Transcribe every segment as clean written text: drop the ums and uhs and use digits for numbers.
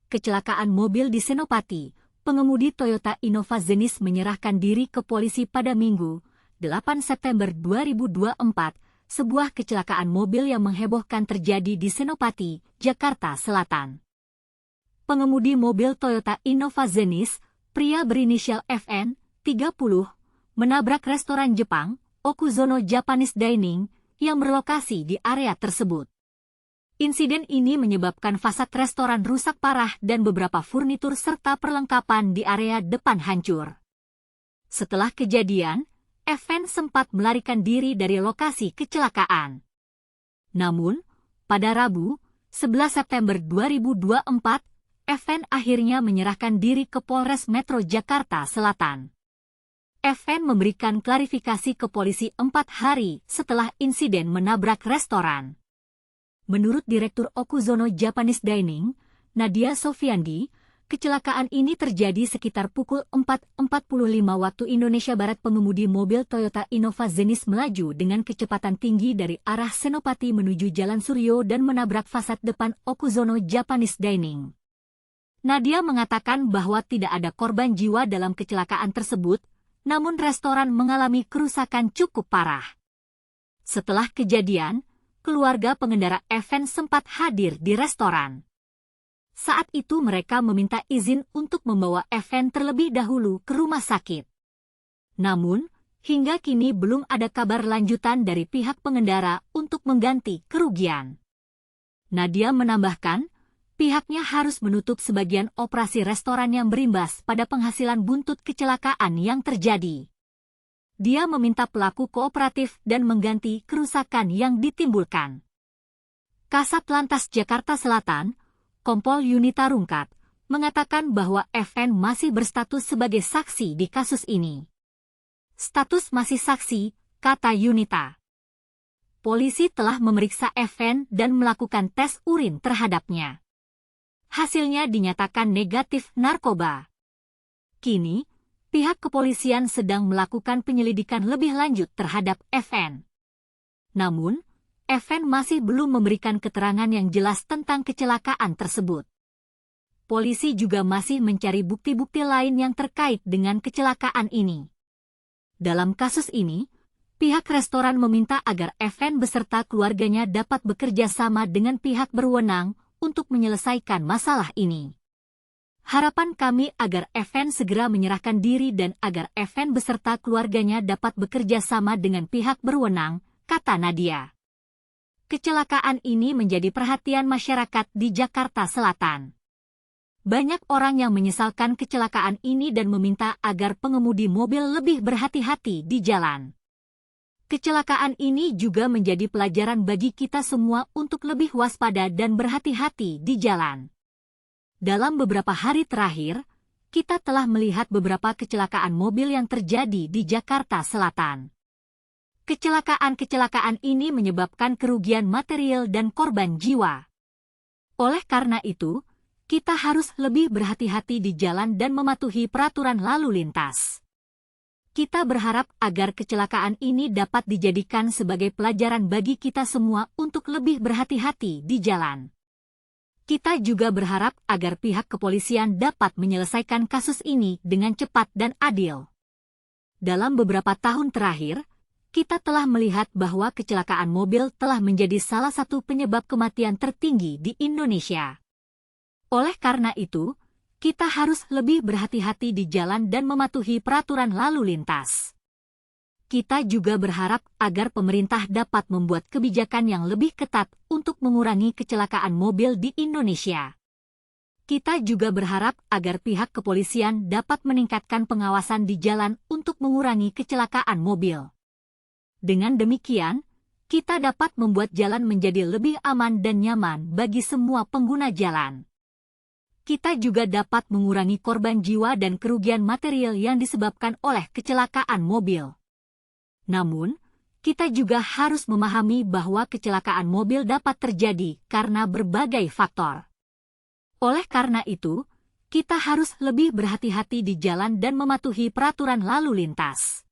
kecelakaan mobil di Senopati, pengemudi Toyota Innova Zenith menyerahkan diri ke polisi pada Minggu, 8 September 2024, sebuah kecelakaan mobil yang menghebohkan terjadi di Senopati, Jakarta Selatan. Pengemudi mobil Toyota Innova Zenith, pria berinisial FN, 30, menabrak restoran Jepang, Okuzono Japanese Dining, yang berlokasi di area tersebut. Insiden ini menyebabkan fasad restoran rusak parah dan beberapa furnitur serta perlengkapan di area depan hancur. Setelah kejadian, FN sempat melarikan diri dari lokasi kecelakaan. Namun, pada Rabu, 11 September 2024, FN akhirnya menyerahkan diri ke Polres Metro Jakarta Selatan. FN memberikan klarifikasi ke polisi 4 hari setelah insiden menabrak restoran. Menurut Direktur Okuzono Japanese Dining, Nadia Sofiandi, kecelakaan ini terjadi sekitar pukul 4.45 waktu Indonesia Barat. Pengemudi mobil Toyota Innova Zenith melaju dengan kecepatan tinggi dari arah Senopati menuju Jalan Suryo dan menabrak fasad depan Okuzono Japanese Dining. Nadia mengatakan bahwa tidak ada korban jiwa dalam kecelakaan tersebut, namun restoran mengalami kerusakan cukup parah. Setelah kejadian, keluarga pengendara FN sempat hadir di restoran. Saat itu mereka meminta izin untuk membawa FN terlebih dahulu ke rumah sakit. Namun, hingga kini belum ada kabar lanjutan dari pihak pengendara untuk mengganti kerugian. Nadia menambahkan, pihaknya harus menutup sebagian operasi restoran yang berimbas pada penghasilan buntut kecelakaan yang terjadi. Dia meminta pelaku kooperatif dan mengganti kerusakan yang ditimbulkan. Kasat Lantas Jakarta Selatan, Kompol Yunita Rungkat, mengatakan bahwa FN masih berstatus sebagai saksi di kasus ini. Status masih saksi, kata Yunita. Polisi telah memeriksa FN dan melakukan tes urin terhadapnya. Hasilnya dinyatakan negatif narkoba. Kini, pihak kepolisian sedang melakukan penyelidikan lebih lanjut terhadap FN. Namun, FN masih belum memberikan keterangan yang jelas tentang kecelakaan tersebut. Polisi juga masih mencari bukti-bukti lain yang terkait dengan kecelakaan ini. Dalam kasus ini, pihak restoran meminta agar FN beserta keluarganya dapat bekerja sama dengan pihak berwenang untuk menyelesaikan masalah ini. Harapan kami agar FN segera menyerahkan diri dan agar FN beserta keluarganya dapat bekerja sama dengan pihak berwenang, kata Nadia. Kecelakaan ini menjadi perhatian masyarakat di Jakarta Selatan. Banyak orang yang menyesalkan kecelakaan ini dan meminta agar pengemudi mobil lebih berhati-hati di jalan. Kecelakaan ini juga menjadi pelajaran bagi kita semua untuk lebih waspada dan berhati-hati di jalan. Dalam beberapa hari terakhir, kita telah melihat beberapa kecelakaan mobil yang terjadi di Jakarta Selatan. Kecelakaan-kecelakaan ini menyebabkan kerugian material dan korban jiwa. Oleh karena itu, kita harus lebih berhati-hati di jalan dan mematuhi peraturan lalu lintas. Kita berharap agar kecelakaan ini dapat dijadikan sebagai pelajaran bagi kita semua untuk lebih berhati-hati di jalan. Kita juga berharap agar pihak kepolisian dapat menyelesaikan kasus ini dengan cepat dan adil. Dalam beberapa tahun terakhir, kita telah melihat bahwa kecelakaan mobil telah menjadi salah satu penyebab kematian tertinggi di Indonesia. Oleh karena itu, kita harus lebih berhati-hati di jalan dan mematuhi peraturan lalu lintas. Kita juga berharap agar pemerintah dapat membuat kebijakan yang lebih ketat untuk mengurangi kecelakaan mobil di Indonesia. Kita juga berharap agar pihak kepolisian dapat meningkatkan pengawasan di jalan untuk mengurangi kecelakaan mobil. Dengan demikian, kita dapat membuat jalan menjadi lebih aman dan nyaman bagi semua pengguna jalan. Kita juga dapat mengurangi korban jiwa dan kerugian material yang disebabkan oleh kecelakaan mobil. Namun, kita juga harus memahami bahwa kecelakaan mobil dapat terjadi karena berbagai faktor. Oleh karena itu, kita harus lebih berhati-hati di jalan dan mematuhi peraturan lalu lintas.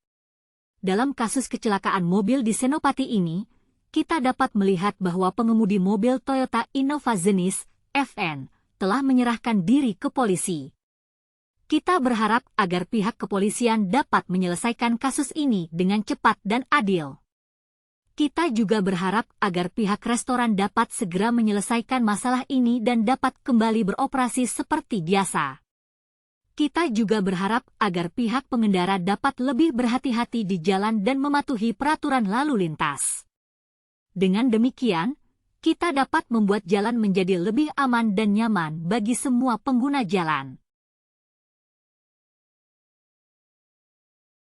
Dalam kasus kecelakaan mobil di Senopati ini, kita dapat melihat bahwa pengemudi mobil Toyota Innova Zenith, FN, telah menyerahkan diri ke polisi. Kita berharap agar pihak kepolisian dapat menyelesaikan kasus ini dengan cepat dan adil. Kita juga berharap agar pihak restoran dapat segera menyelesaikan masalah ini dan dapat kembali beroperasi seperti biasa. Kita juga berharap agar pihak pengendara dapat lebih berhati-hati di jalan dan mematuhi peraturan lalu lintas. Dengan demikian, kita dapat membuat jalan menjadi lebih aman dan nyaman bagi semua pengguna jalan.